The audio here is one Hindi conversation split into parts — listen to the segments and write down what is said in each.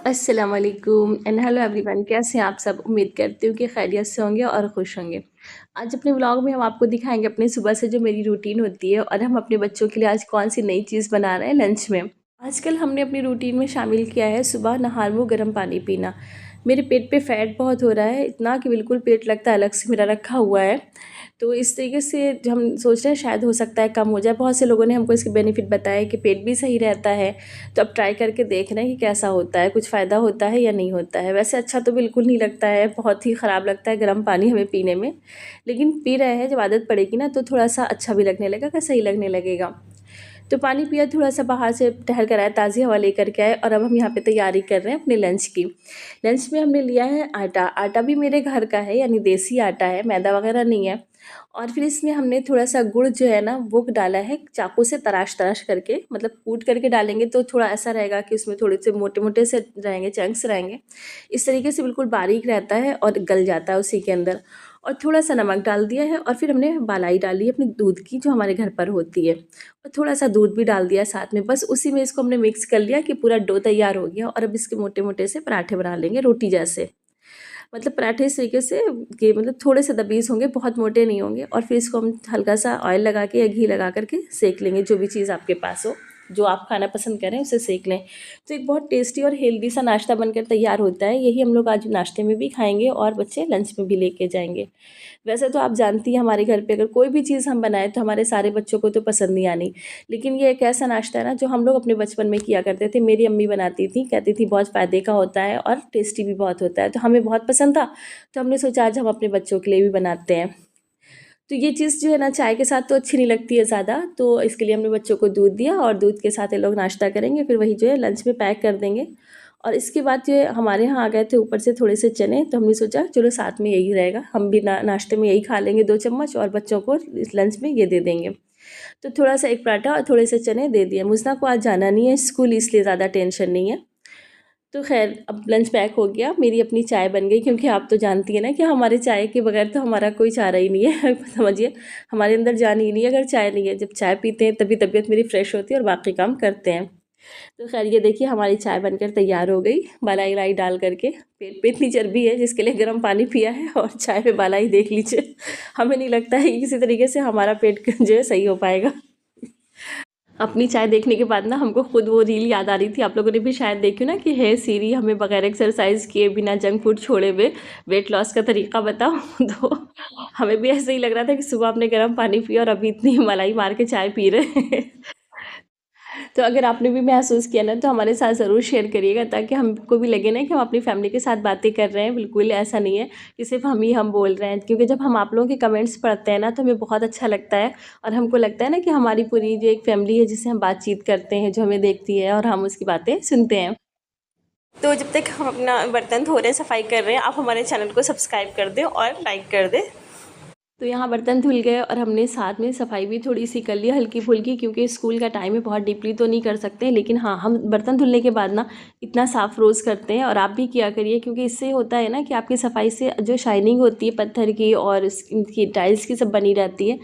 अस्सलाम वालेकुम एंड हेलो एवरीवन। कैसे हैं आप सब? उम्मीद करती हूँ कि खैरियत से होंगे और खुश होंगे। आज अपने व्लॉग में हम आपको दिखाएंगे अपने सुबह से जो मेरी रूटीन होती है और हम अपने बच्चों के लिए आज कौन सी नई चीज़ बना रहे हैं लंच में। आजकल हमने अपनी रूटीन में शामिल किया है सुबह नहा मुँह गर्म पानी पीना। मेरे पेट पे फैट बहुत हो रहा है, इतना कि बिल्कुल पेट लगता है अलग से मेरा रखा हुआ है। तो इस तरीके से जो हम सोच रहे हैं शायद हो सकता है कम हो जाए। बहुत से लोगों ने हमको इसके बेनिफिट बताए कि पेट भी सही रहता है। तो अब ट्राई करके देख रहे हैं कि कैसा होता है, कुछ फ़ायदा होता है या नहीं होता है। वैसे अच्छा तो बिल्कुल नहीं लगता है, बहुत ही ख़राब लगता है गर्म पानी हमें पीने में। लेकिन पी रहे हैं, जब आदत पड़ेगी ना तो थोड़ा सा अच्छा भी लगने लगेगा, सही लगने लगेगा। तो पानी पिया, थोड़ा सा बाहर से टहल कर आए, ताज़ी हवा लेकर के आए और अब हम यहाँ पे तैयारी कर रहे हैं अपने लंच की। लंच में हमने लिया है आटा। आटा भी मेरे घर का है, यानी देसी आटा है, मैदा वगैरह नहीं है। और फिर इसमें हमने थोड़ा सा गुड़ जो है ना वो डाला है, चाकू से तराश तराश करके, मतलब कूट करके डालेंगे तो थोड़ा ऐसा रहेगा कि उसमें थोड़े से मोटे मोटे से रहेंगे, चंक्स रहेंगे। इस तरीके से बिल्कुल बारीक रहता है और गल जाता है उसी के अंदर। और थोड़ा सा नमक डाल दिया है और फिर हमने बालाई डाली है अपने दूध की, जो हमारे घर पर होती है, और थोड़ा सा दूध भी डाल दिया साथ में। बस उसी में इसको हमने मिक्स कर लिया कि पूरा डो तैयार हो गया। और अब इसके मोटे मोटे से पराठे बना लेंगे, रोटी जैसे। मतलब पराठे इस तरीके से कि मतलब थोड़े से दबीज होंगे, बहुत मोटे नहीं होंगे। और फिर इसको हम हल्का सा ऑयल लगा के या घी लगा करके सेक लेंगे, जो भी चीज़ आपके पास हो, जो आप खाना पसंद करें उसे सेक लें। तो एक बहुत टेस्टी और हेल्दी सा नाश्ता बनकर तैयार होता है। यही हम लोग आज नाश्ते में भी खाएंगे और बच्चे लंच में भी लेके जाएंगे। वैसे तो आप जानती हैं हमारे घर पे अगर कोई भी चीज़ हम बनाएं तो हमारे सारे बच्चों को तो पसंद नहीं आनी। लेकिन ये एक ऐसा नाश्ता है ना जो हम लोग अपने बचपन में किया करते थे। मेरी अम्मी बनाती थी, कहती थी बहुत फ़ायदे का होता है और टेस्टी भी बहुत होता है। तो हमें बहुत पसंद था, तो हमने सोचा आज हम अपने बच्चों के लिए भी बनाते हैं। तो ये चीज़ जो है ना चाय के साथ तो अच्छी नहीं लगती है ज़्यादा, तो इसके लिए हमने बच्चों को दूध दिया और दूध के साथ ये लोग नाश्ता करेंगे, फिर वही जो है लंच में पैक कर देंगे। और इसके बाद जो है हमारे यहाँ आ गए थे ऊपर से थोड़े से चने, तो हमने सोचा चलो साथ में यही रहेगा, हम भी नाश्ते में यही खा लेंगे 2 चम्मच और बच्चों को इस लंच में ये दे देंगे। तो थोड़ा सा एक पराठा और थोड़े से चने दे दिए। मुझना को आज जाना नहीं है स्कूल, इसलिए ज़्यादा टेंशन नहीं है। तो खैर अब लंच पैक हो गया, मेरी अपनी चाय बन गई, क्योंकि आप तो जानती हैं ना कि हमारे चाय के बगैर तो हमारा कोई चारा ही नहीं है। समझिए हमारे अंदर जान ही नहीं है अगर चाय नहीं है। जब चाय पीते हैं तभी तबीयत मेरी फ्रेश होती है और बाकी काम करते हैं। तो खैर ये देखिए हमारी चाय बनकर तैयार हो गई, मलाई इलाई डाल करके। पेट पे इतनी चर्बी है जिसके लिए गर्म पानी पिया है और चाय पे मलाई, देख लीजिए। हमें नहीं लगता है कि किसी तरीके से हमारा पेट जो है सही हो पाएगा। अपनी चाय देखने के बाद ना हमको खुद वो रील याद आ रही थी, आप लोगों ने भी शायद देखी ना, कि है सीरी हमें बगैर एक्सरसाइज किए बिना जंक फूड छोड़े हुए वेट लॉस का तरीका बताओ। तो हमें भी ऐसे ही लग रहा था कि सुबह आपने गर्म पानी पिया और अभी इतनी मलाई मार के चाय पी रहे हैं। तो अगर आपने भी महसूस किया ना तो हमारे साथ ज़रूर शेयर करिएगा, ताकि हमको भी लगे ना कि हम अपनी फैमिली के साथ बातें कर रहे हैं। बिल्कुल ऐसा नहीं है कि सिर्फ हम बोल रहे हैं, क्योंकि जब हम आप लोगों के कमेंट्स पढ़ते हैं ना तो हमें बहुत अच्छा लगता है। और हमको लगता है ना कि हमारी पूरी जो एक फैमिली है जिससे हम बातचीत करते हैं, जो हमें देखती है और हम उसकी बातें सुनते हैं। तो जब तक हम अपना बर्तन धो रहे हैं, सफाई कर रहे हैं, आप हमारे चैनल को सब्सक्राइब कर दें और लाइक कर दें। तो यहाँ बर्तन धुल गए और हमने साथ में सफाई भी थोड़ी सी कर ली, हल्की फुल्की, क्योंकि स्कूल का टाइम है, बहुत डीपली तो नहीं कर सकते। लेकिन हाँ, हम बर्तन धुलने के बाद ना इतना साफ़ रोज़ करते हैं, और आप भी किया करिए, क्योंकि इससे होता है ना कि आपकी सफाई से जो शाइनिंग होती है पत्थर की और इनकी टाइल्स की सब बनी रहती है।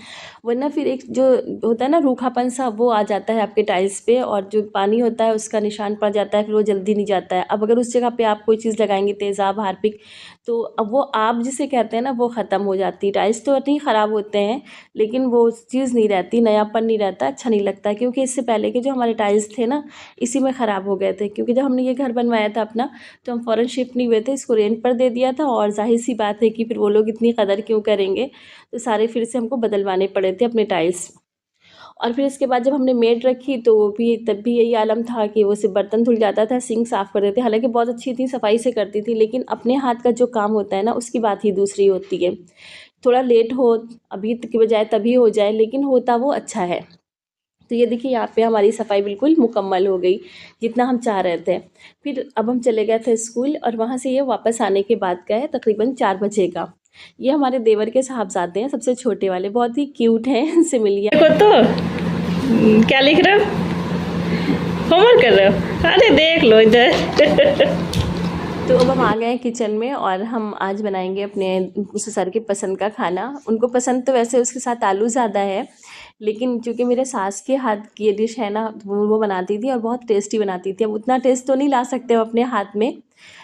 वरना फिर एक जो होता है ना रूखापन सा, वो आ जाता है आपके टाइल्स पे, और जो पानी होता है उसका निशान पड़ जाता है, फिर वो जल्दी नहीं जाता है। अब अगर उस जगह पे आप कोई चीज़ लगाएंगे, तेज़ाब, हार्पिक, तो अब वो आप जिसे कहते हैं ना वो ख़त्म हो जाती है। टाइल्स तो नहीं ख़राब होते हैं, लेकिन वो चीज़ नहीं रहती, नयापन नहीं रहता, अच्छा नहीं लगता। क्योंकि इससे पहले के जो हमारे टाइल्स थे ना इसी में ख़राब हो गए थे। क्योंकि जब हमने ये घर बनवाया था अपना, तो हम फ़ौरन शिफ्ट नहीं हुए थे, इसको रेंट पर दे दिया था। और जाहिर सी बात है कि फिर वो लोग इतनी कदर क्यों करेंगे, तो सारे फिर से हमको बदलवाने पड़े थे अपने टाइल्स। और फिर इसके बाद जब हमने मेड रखी तो वो भी, तब भी यही आलम था कि वो सिर्फ बर्तन धुल जाता था, सिंक साफ़ कर देते। हालांकि बहुत अच्छी थी, सफाई से करती थी, लेकिन अपने हाथ का जो काम होता है ना उसकी बात ही दूसरी होती है। थोड़ा लेट हो, अभी के बजाय तभी हो जाए, लेकिन होता वो अच्छा है। तो ये देखिए यहाँ पे हमारी सफाई बिल्कुल मुकम्मल हो गई, जितना हम चाह रहे थे। फिर अब हम चले गए थे स्कूल, और वहाँ से ये वापस आने के बाद का है तकरीबन 4 बजे का। ये हमारे देवर के साहबजादे हैं, सबसे छोटे वाले, बहुत ही क्यूट हैं। इनसे मिलिए। देखो तो क्या लिख रहे हो, होमवर्क कर रहे हो? अरे देख लो इधर। तो अब हम आ गए हैं किचन में, और हम आज बनाएंगे अपने उस सर के पसंद का खाना। उनको पसंद तो वैसे उसके साथ आलू ज़्यादा है, लेकिन चूँकि मेरे सास के हाथ की ये डिश है ना, वो बनाती थी और बहुत टेस्टी बनाती थी। अब उतना टेस्ट तो नहीं ला सकते हम अपने हाथ में,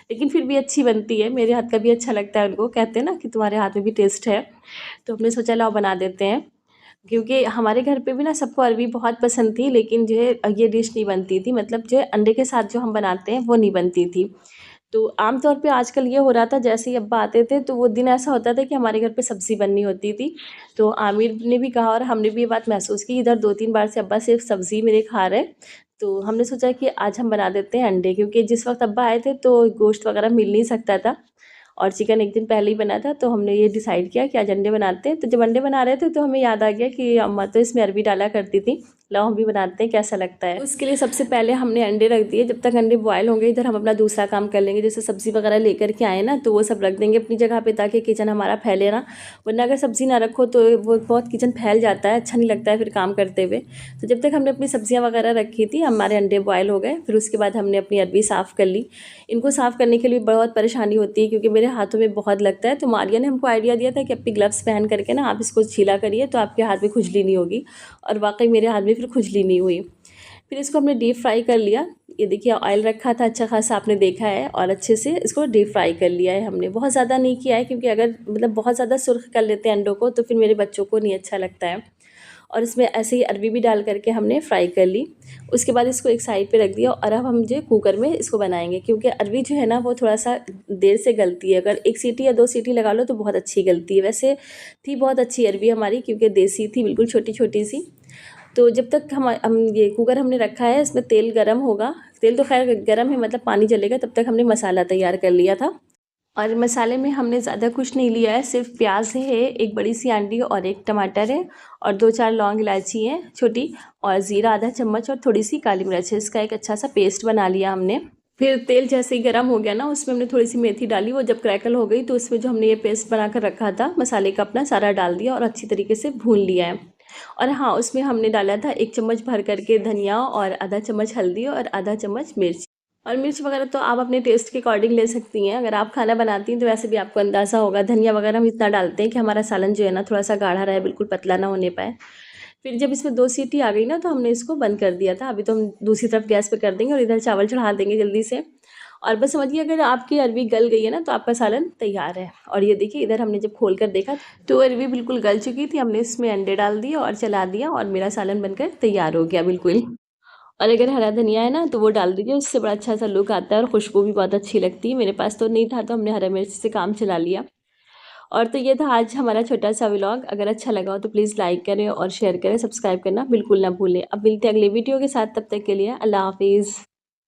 लेकिन फिर भी अच्छी बनती है। मेरे हाथ का भी अच्छा लगता है उनको, कहते हैं ना कि तुम्हारे हाथ में भी टेस्ट है। तो हमने सोचा लाओ बना देते हैं, क्योंकि हमारे घर पे भी ना सबको अरबी बहुत पसंद थी, लेकिन जो है ये डिश नहीं बनती थी, मतलब जो है अंडे के साथ जो हम बनाते हैं वो नहीं बनती थी। तो आम तौर पे आजकल ये हो रहा था, जैसे ही अब्बा आते थे तो वो दिन ऐसा होता था कि हमारे घर पे सब्ज़ी बननी होती थी। तो आमिर ने भी कहा और हमने भी ये बात महसूस की, इधर 2-3 बार से अब्बा सिर्फ़ सब्ज़ी मेरे खा रहे। तो हमने सोचा कि आज हम बना देते हैं अंडे, क्योंकि जिस वक़्त अब्बा आए थे तो गोश्त वग़ैरह मिल नहीं सकता था और चिकन एक दिन पहले ही बना था। तो हमने ये डिसाइड किया कि आज अंडे बनाते हैं। तो जब अंडे बना रहे थे तो हमें याद आ गया कि अम्मा तो इसमें अरबी डाला करती थी, लाओ हम भी बनाते हैं, कैसा लगता है। उसके लिए सबसे पहले हमने अंडे रख दिए। जब तक अंडे बॉयल होंगे इधर हम अपना दूसरा काम कर लेंगे, जैसे सब्ज़ी वगैरह लेकर के आए ना तो वो सब रख देंगे अपनी जगह पे, ताकि किचन हमारा फैले ना। वरना अगर सब्ज़ी ना रखो तो वो बहुत किचन फैल जाता है, अच्छा नहीं लगता है फिर काम करते हुए। तो जब तक हमने अपनी सब्ज़ियाँ वगैरह रखी थी, हमारे अंडे बॉयल हो गए। फिर उसके बाद हमने अपनी अरबी साफ़ कर ली। इनको साफ़ करने के लिए बहुत परेशानी होती है, क्योंकि मेरे हाथों में बहुत लगता है। तो मारिया ने हमको आइडिया दिया था कि अपनी ग्लव्स पहन करके ना आप इसको छीला करिए, तो आपके हाथ में खुजली नहीं होगी। और वाकई मेरे हाथ में फिर खुजली नहीं हुई। फिर इसको हमने डीप फ्राई कर लिया। ये देखिए ऑयल रखा था अच्छा खासा, आपने देखा है, और अच्छे से इसको डीप फ्राई कर लिया है हमने। बहुत ज़्यादा नहीं किया है, क्योंकि अगर मतलब बहुत ज़्यादा सुर्ख कर लेते हैं अंडों को तो फिर मेरे बच्चों को नहीं अच्छा लगता है। और इसमें ऐसे ही अरबी भी डाल करके हमने फ्राई कर ली। उसके बाद इसको एक साइड पे रख दिया और अब हम जो कुकर में इसको बनाएंगे, क्योंकि अरबी जो है ना वो थोड़ा सा देर से गलती है। अगर 1 सीटी या 2 सीटी लगा लो तो बहुत अच्छी गलती है। वैसे थी बहुत अच्छी अरबी हमारी, क्योंकि देसी थी, बिल्कुल छोटी छोटी सी। तो जब तक हम ये कुकर हमने रखा है, इसमें तेल गरम होगा। तेल तो खैर गरम है, मतलब पानी जलेगा, तब तक हमने मसाला तैयार कर लिया था। और मसाले में हमने ज़्यादा कुछ नहीं लिया है, सिर्फ प्याज है, एक बड़ी सी आंडी और एक टमाटर है, और 2-4 लौंग इलायची है छोटी, और ज़ीरा आधा चम्मच, और थोड़ी सी काली मिर्च है। इसका एक अच्छा सा पेस्ट बना लिया हमने। फिर तेल जैसे ही गर्म हो गया ना, उसमें हमने थोड़ी सी मेथी डाली। वो जब क्रैकल हो गई तो उसमें जो हमने ये पेस्ट बना कर रखा था मसाले का अपना, सारा डाल दिया और अच्छी तरीके से भून लिया है। और हाँ, उसमें हमने डाला था 1 चम्मच भर करके धनिया, और आधा चम्मच हल्दी, और आधा चम्मच मिर्च। और मिर्च वगैरह तो आप अपने टेस्ट के अकॉर्डिंग ले सकती हैं। अगर आप खाना बनाती हैं तो वैसे भी आपको अंदाज़ा होगा। धनिया वगैरह हम इतना डालते हैं कि हमारा सालन जो है ना थोड़ा सा गाढ़ा रहे, बिल्कुल पतला ना होने पाए। फिर जब इसमें 2 सीटी आ गई ना तो हमने इसको बंद कर दिया था। अभी तो हम दूसरी तरफ गैस पे कर देंगे और इधर चावल चढ़ा देंगे जल्दी से। और बस समझिए, अगर आपकी अरबी गल गई है ना तो आपका सालन तैयार है। और ये देखिए, इधर हमने जब खोल कर देखा तो अरबी बिल्कुल गल चुकी थी। हमने इसमें अंडे डाल दिए और चला दिया, और मेरा सालन बनकर तैयार हो गया बिल्कुल। और अगर हरा धनिया है ना तो वो डाल दीजिए, उससे बड़ा अच्छा सा लुक आता है और खुशबू भी बहुत अच्छी लगती है। मेरे पास तो नहीं था तो हमने हरा मिर्च से काम चला लिया। और तो ये था आज हमारा छोटा सा व्लॉग। अगर अच्छा लगा हो तो प्लीज़ लाइक करें और शेयर करें, सब्सक्राइब करना बिल्कुल ना भूलें। अब मिलते हैं अगले वीडियो के साथ, तब तक के लिए अल्लाह हाफिज़।